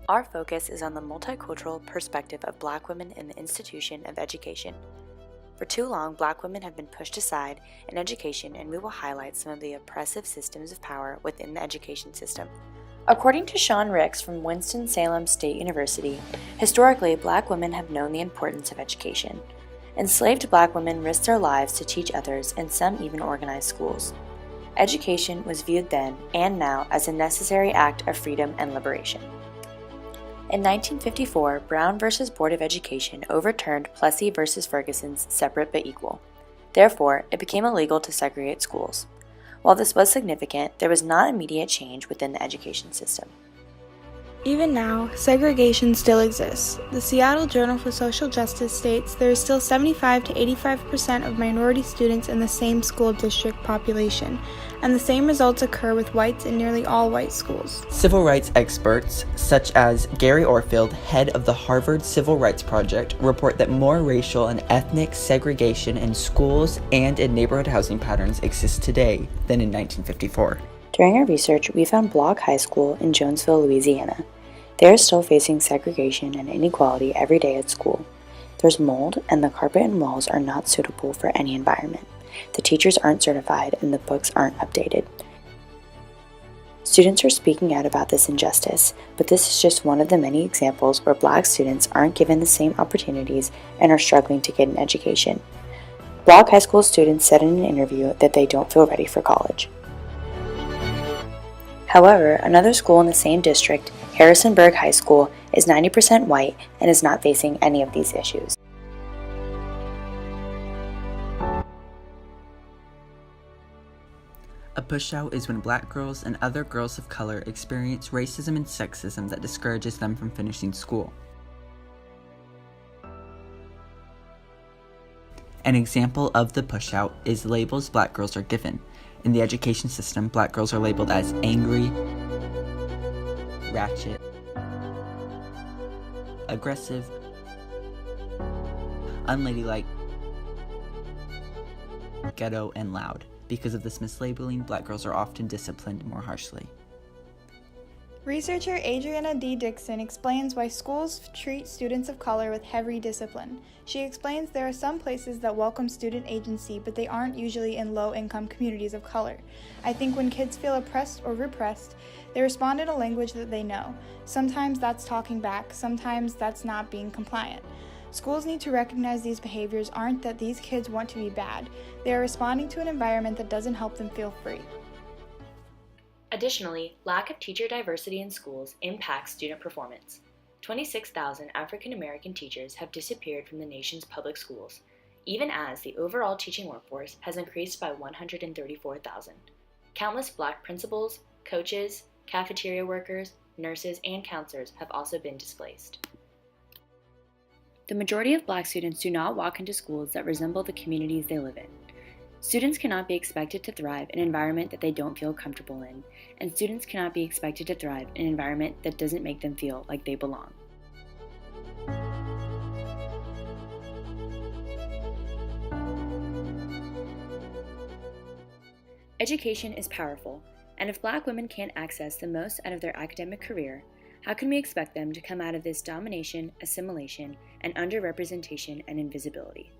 Our focus is on the multicultural perspective of Black women in the institution of education. For too long, Black women have been pushed aside in education, and we will highlight some of the oppressive systems of power within the education system. According to Sean Ricks from Winston-Salem State University, historically, Black women have known the importance of education. Enslaved Black women risked their lives to teach others, and some even organized schools. Education was viewed then and now as a necessary act of freedom and liberation. In 1954, Brown v. Board of Education overturned Plessy v. Ferguson's separate but equal. Therefore, it became illegal to segregate schools. While this was significant, there was not immediate change within the education system. Even now, segregation still exists. The Seattle Journal for Social Justice states there is still 75 to 85% of minority students in the same school district population, and the same results occur with whites in nearly all white schools. Civil rights experts, such as Gary Orfield, head of the Harvard Civil Rights Project, report that more racial and ethnic segregation in schools and in neighborhood housing patterns exists today than in 1954. During our research, we found Block High School in Jonesville, Louisiana. They are still facing segregation and inequality every day at school. There's mold, and the carpet and walls are not suitable for any environment. The teachers aren't certified, and the books aren't updated. Students are speaking out about this injustice, but this is just one of the many examples where Black students aren't given the same opportunities and are struggling to get an education. Block High School students said in an interview that they don't feel ready for college. However, another school in the same district, Harrisonburg High School, is 90% white and is not facing any of these issues. A pushout is when Black girls and other girls of color experience racism and sexism that discourages them from finishing school. An example of the pushout is labels Black girls are given. In the education system, Black girls are labeled as angry, ratchet, aggressive, unladylike, ghetto, and loud. Because of this mislabeling, Black girls are often disciplined more harshly. Researcher Adriana D. Dixon explains why schools treat students of color with heavy discipline. She explains there are some places that welcome student agency, but they aren't usually in low-income communities of color. I think when kids feel oppressed or repressed, they respond in a language that they know. Sometimes that's talking back, sometimes that's not being compliant. Schools need to recognize these behaviors aren't that these kids want to be bad. They are responding to an environment that doesn't help them feel free. Additionally, lack of teacher diversity in schools impacts student performance. 26,000 African American teachers have disappeared from the nation's public schools, even as the overall teaching workforce has increased by 134,000. Countless Black principals, coaches, cafeteria workers, nurses, and counselors have also been displaced. The majority of Black students do not walk into schools that resemble the communities they live in. Students cannot be expected to thrive in an environment that they don't feel comfortable in, and students cannot be expected to thrive in an environment that doesn't make them feel like they belong. Education is powerful, and if Black women can't access the most out of their academic career, how can we expect them to come out of this domination, assimilation, and underrepresentation and invisibility?